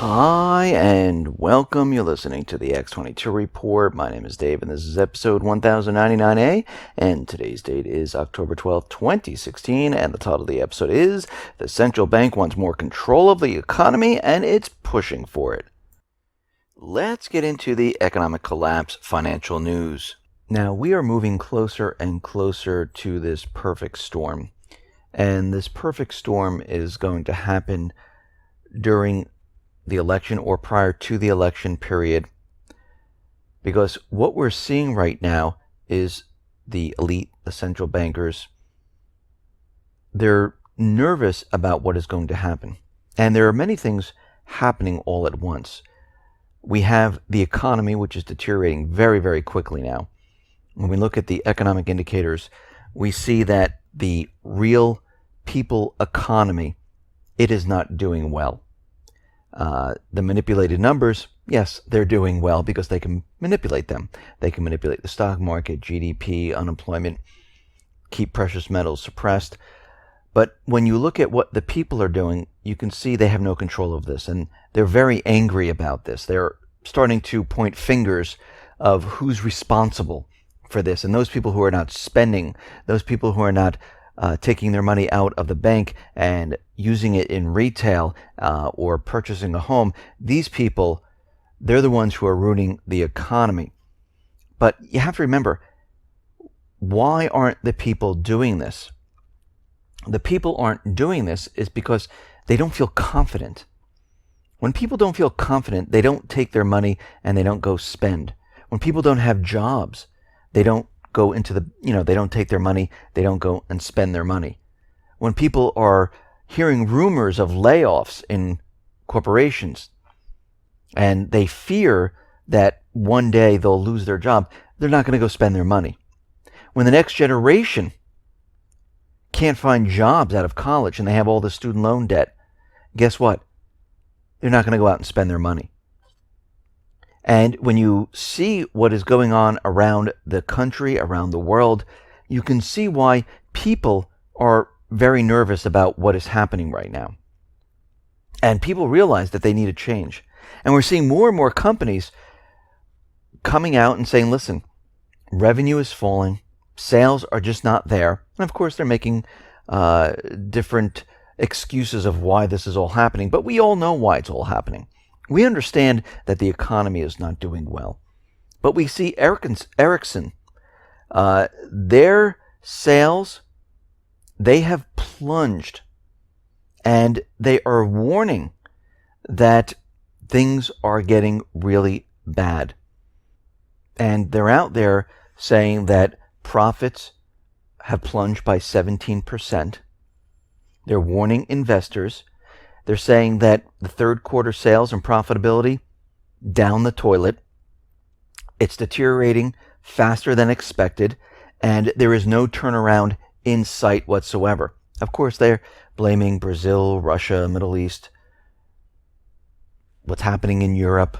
Hi and welcome. You're listening to the X22 Report. My name is Dave and this is episode 1099A, and today's date is October 12th, 2016, and the title of the episode is The Central Bank Wants More Control of the Economy and It's Pushing for It. Let's get into the economic collapse financial news. Now, we are moving closer and closer to this perfect storm, and this perfect storm is going to happen during the election or prior to the election period, because what we're seeing right now is the elite, the central bankers, they're nervous about what is going to happen. And there are many things happening all at once. We have the economy, which is deteriorating very, very quickly now. When we look at the economic indicators, we see that the real people economy, it is not doing well. The manipulated numbers, yes, they're doing well because they can manipulate them. They can manipulate the stock market, GDP, unemployment, keep precious metals suppressed. But when you look at what the people are doing, you can see they have no control of this. And they're very angry about this. They're starting to point fingers of who's responsible for this. And those people who are not spending, those people who are not taking their money out of the bank and using it in retail or purchasing a home, these people, they're the ones who are ruining the economy. But you have to remember, why aren't the people doing this? The people aren't doing this is because they don't feel confident. When people don't feel confident, they don't take their money and they don't go spend. When people don't have jobs, they don't go into they don't take their money, they don't go and spend their money. When people are hearing rumors of layoffs in corporations and they fear that one day they'll lose their job, they're not going to go spend their money. When the next generation can't find jobs out of college and they have all the student loan debt, guess what? They're not going to go out and spend their money. And when you see what is going on around the country, around the world, you can see why people are very nervous about what is happening right now. And people realize that they need a change. And we're seeing more and more companies coming out and saying, listen, revenue is falling, sales are just not there. And of course, they're making different excuses of why this is all happening, but we all know why it's all happening. We understand that the economy is not doing well. But we see Ericsson, their sales, they have plunged. And they are warning that things are getting really bad. And they're out there saying that profits have plunged by 17%. They're warning investors. They're saying that the third quarter sales and profitability down the toilet. It's deteriorating faster than expected, and there is no turnaround in sight whatsoever. Of course, they're blaming Brazil, Russia, Middle East, what's happening in Europe.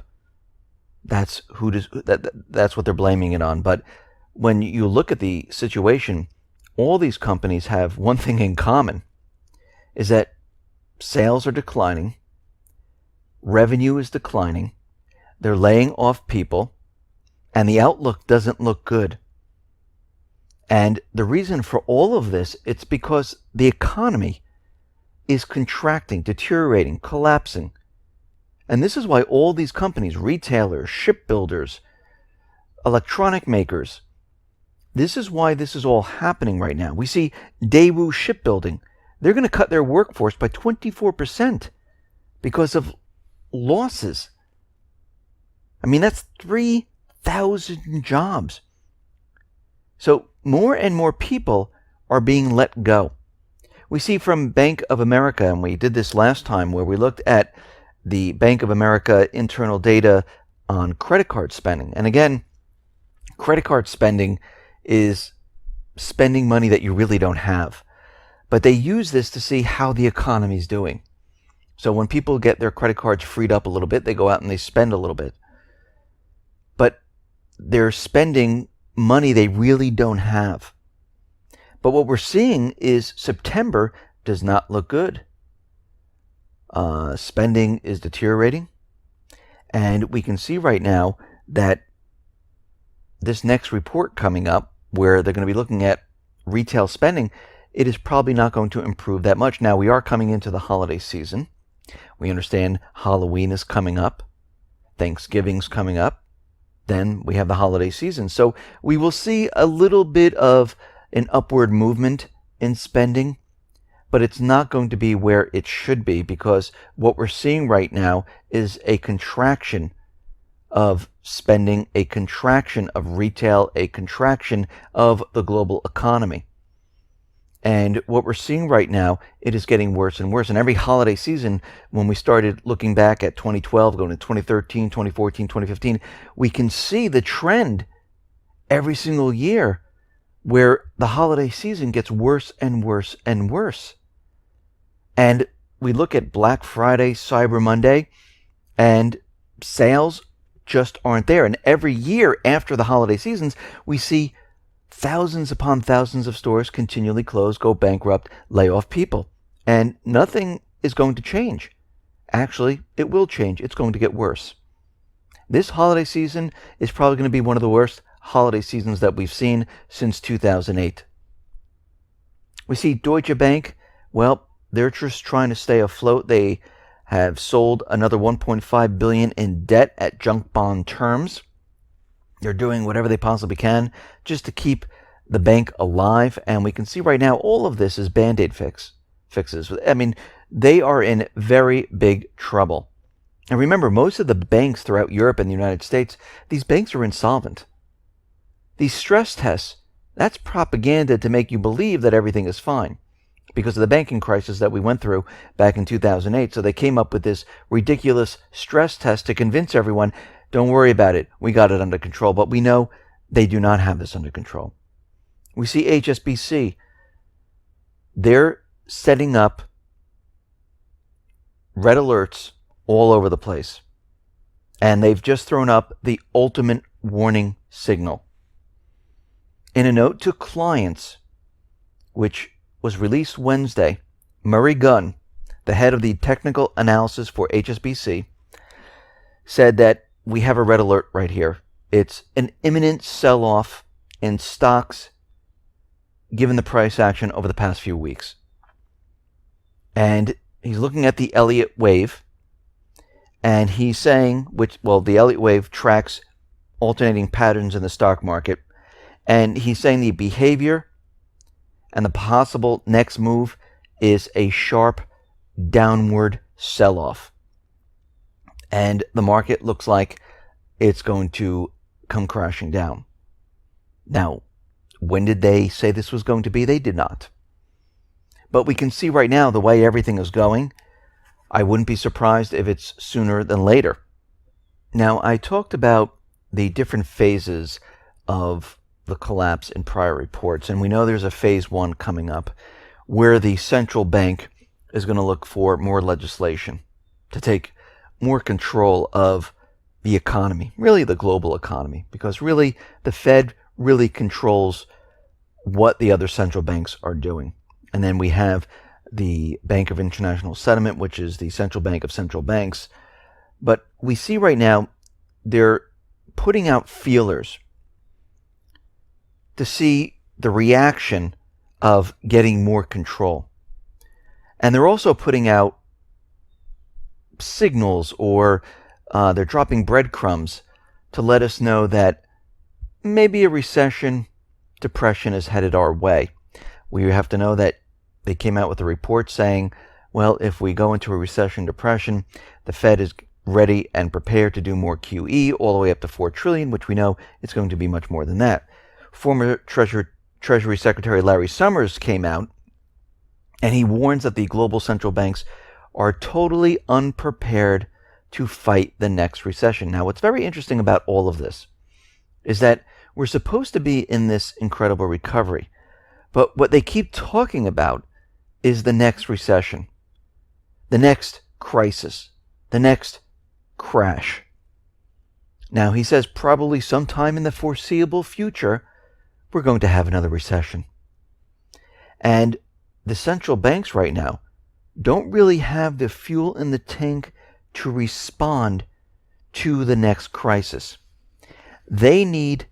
That's what they're blaming it on. But when you look at the situation, all these companies have one thing in common, is that sales are declining, revenue is declining, they're laying off people, and the outlook doesn't look good. And the reason for all of this, it's because the economy is contracting, deteriorating, collapsing. And this is why all these companies, retailers, shipbuilders, electronic makers, this is why this is all happening right now. We see Daewoo Shipbuilding. They're going to cut their workforce by 24% because of losses. I mean, that's 3,000 jobs. So more and more people are being let go. We see from Bank of America, and we did this last time where we looked at the Bank of America internal data on credit card spending. And again, credit card spending is spending money that you really don't have. But they use this to see how the economy is doing. So when people get their credit cards freed up a little bit, they go out and they spend a little bit. But they're spending money they really don't have. But what we're seeing is September does not look good. Spending is deteriorating. And we can see right now that this next report coming up, where they're going to be looking at retail spending, it is probably not going to improve that much. Now, we are coming into the holiday season. We understand Halloween is coming up. Thanksgiving's coming up. Then we have the holiday season. So we will see a little bit of an upward movement in spending, but it's not going to be where it should be, because what we're seeing right now is a contraction of spending, a contraction of retail, a contraction of the global economy. And what we're seeing right now, it is getting worse and worse. And every holiday season, when we started looking back at 2012, going to 2013, 2014, 2015, we can see the trend every single year where the holiday season gets worse and worse and worse. And we look at Black Friday, Cyber Monday, and sales just aren't there. And every year after the holiday seasons, we see thousands upon thousands of stores continually close, go bankrupt, lay off people. And nothing is going to change. Actually, it will change. It's going to get worse. This holiday season is probably going to be one of the worst holiday seasons that we've seen since 2008. We see Deutsche Bank, well, they're just trying to stay afloat. They have sold another $1.5 billion in debt at junk bond terms. They're doing whatever they possibly can just to keep the bank alive. And we can see right now all of this is Band-Aid fixes. I mean, they are in very big trouble. And remember, most of the banks throughout Europe and the United States, these banks are insolvent. These stress tests, that's propaganda to make you believe that everything is fine because of the banking crisis that we went through back in 2008. So they came up with this ridiculous stress test to convince everyone, don't worry about it, we got it under control. But we know they do not have this under control. We see HSBC. They're setting up red alerts all over the place. And they've just thrown up the ultimate warning signal. In a note to clients, which was released Wednesday, Murray Gunn, the head of the technical analysis for HSBC, said that we have a red alert right here. It's an imminent sell-off in stocks given the price action over the past few weeks. And he's looking at the Elliott wave, and he's saying, the Elliott wave tracks alternating patterns in the stock market, and he's saying the behavior and the possible next move is a sharp downward sell-off. And the market looks like it's going to come crashing down. Now, when did they say this was going to be? They did not. But we can see right now the way everything is going. I wouldn't be surprised if it's sooner than later. Now, I talked about the different phases of the collapse in prior reports, and we know there's a phase one coming up where the central bank is going to look for more legislation to take more control of the economy, really the global economy, because really the Fed really controls what the other central banks are doing. And then we have the Bank of International Settlement, which is the central bank of central banks. But we see right now they're putting out feelers to see the reaction of getting more control. And they're also putting out signals, or they're dropping breadcrumbs to let us know that maybe a recession, depression is headed our way. We have to know that they came out with a report saying, well, if we go into a recession, depression, the Fed is ready and prepared to do more QE all the way up to $4 trillion, which we know it's going to be much more than that. Former Treasury Secretary Larry Summers came out and he warns that the global central banks are totally unprepared to fight the next recession. Now, what's very interesting about all of this is that we're supposed to be in this incredible recovery, but what they keep talking about is the next recession, the next crisis, the next crash. Now, he says probably sometime in the foreseeable future, we're going to have another recession. And the central banks right now don't really have the fuel in the tank to respond to the next crisis. They need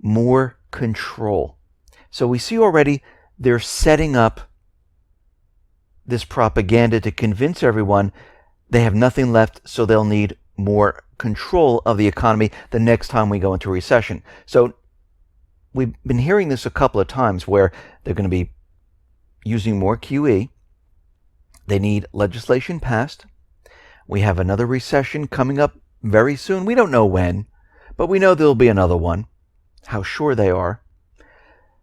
more control. So we see already they're setting up this propaganda to convince everyone they have nothing left, so they'll need more control of the economy the next time we go into recession. So we've been hearing this a couple of times where they're going to be using more QE. They need legislation passed. We have another recession coming up very soon. We don't know when, but we know there'll be another one. How sure they are.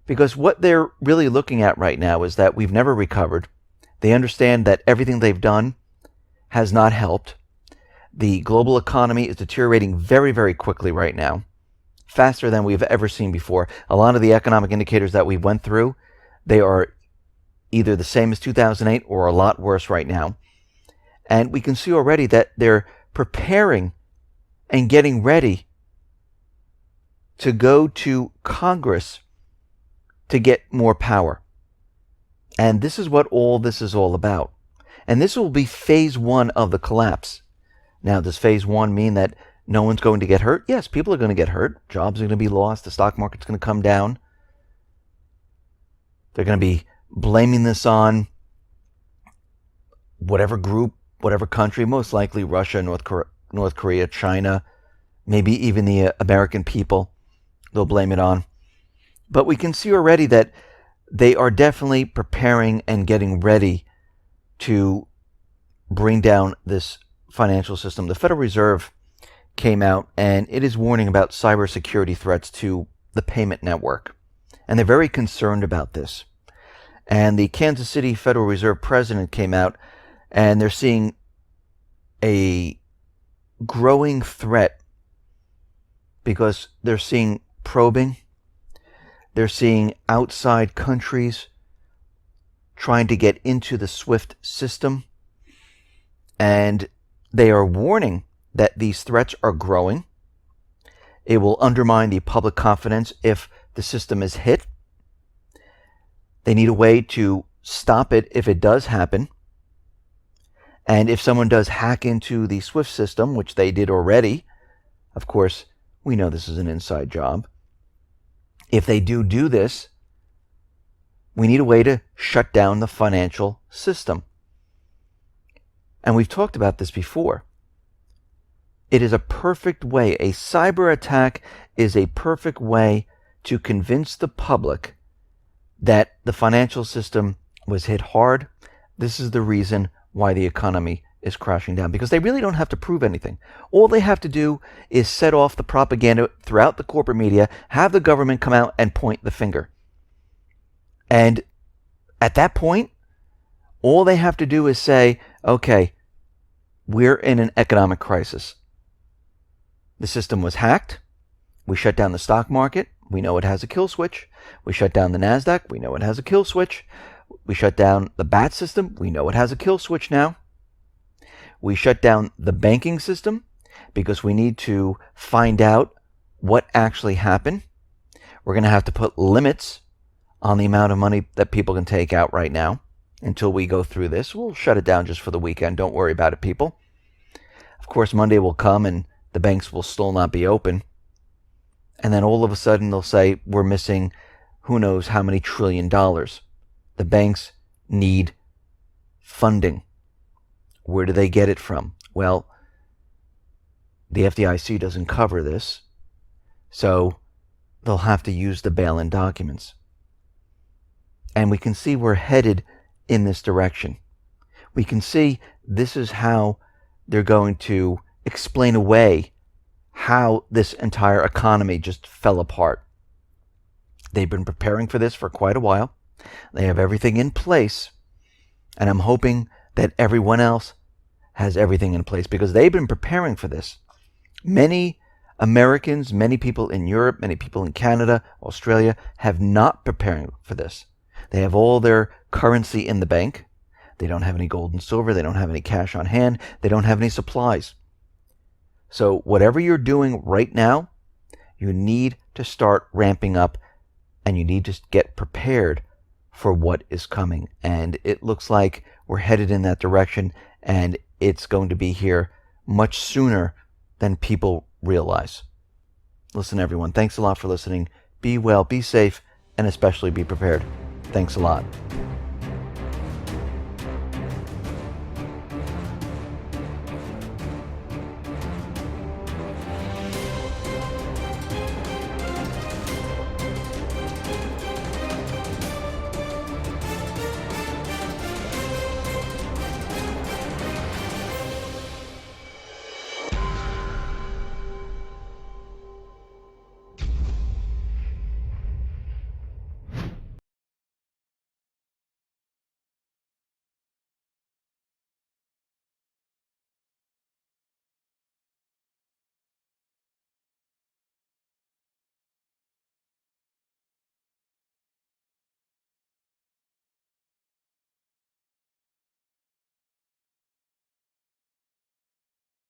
Because what they're really looking at right now is that we've never recovered. They understand that everything they've done has not helped. The global economy is deteriorating very, very quickly right now, faster than we've ever seen before. A lot of the economic indicators that we went through, they are either the same as 2008 or a lot worse right now. And we can see already that they're preparing and getting ready to go to Congress to get more power. And this is what all this is all about. And this will be phase one of the collapse. Now, does phase one mean that no one's going to get hurt? Yes, people are going to get hurt. Jobs are going to be lost. The stock market's going to come down. They're going to be blaming this on whatever group, whatever country, most likely Russia, North Korea, China, maybe even the American people. They'll blame it on. But we can see already that they are definitely preparing and getting ready to bring down this financial system. The Federal Reserve came out and it is warning about cybersecurity threats to the payment network. And they're very concerned about this. And the Kansas City Federal Reserve president came out and they're seeing a growing threat because they're seeing probing. They're seeing outside countries trying to get into the SWIFT system. And they are warning that these threats are growing. It will undermine the public confidence if the system is hit. They need a way to stop it if it does happen. And if someone does hack into the SWIFT system, which they did already, of course, we know this is an inside job. If they do this, we need a way to shut down the financial system. And we've talked about this before. It is a perfect way, a cyber attack is a perfect way to convince the public that the financial system was hit hard. This is the reason why the economy is crashing down, because they really don't have to prove anything. All they have to do is set off the propaganda throughout the corporate media, have the government come out and point the finger. And at that point, all they have to do is say, okay, we're in an economic crisis. The system was hacked. We shut down the stock market. We know it has a kill switch. We shut down the NASDAQ. We know it has a kill switch. We shut down the BAT system. We know it has a kill switch now. We shut down the banking system because we need to find out what actually happened. We're going to have to put limits on the amount of money that people can take out right now until we go through this. We'll shut it down just for the weekend. Don't worry about it, people. Of course, Monday will come and the banks will still not be open. And then all of a sudden they'll say we're missing who knows how many $1 trillion. The banks need funding. Where do they get it from? Well, the FDIC doesn't cover this, so they'll have to use the bail-in documents. And we can see we're headed in this direction. We can see this is how they're going to explain away how this entire economy just fell apart. They've been preparing for this for quite a while. They have everything in place, and I'm hoping that everyone else has everything in place because they've been preparing for this. Many Americans, many people in Europe, many people in Canada, Australia have not preparing for this. They have all their currency in the bank. They don't have any gold and silver. They don't have any cash on hand. They don't have any supplies. So whatever you're doing right now, you need to start ramping up and you need to get prepared for what is coming. And it looks like we're headed in that direction, and it's going to be here much sooner than people realize. Listen, everyone, thanks a lot for listening. Be well, be safe, and especially be prepared. Thanks a lot.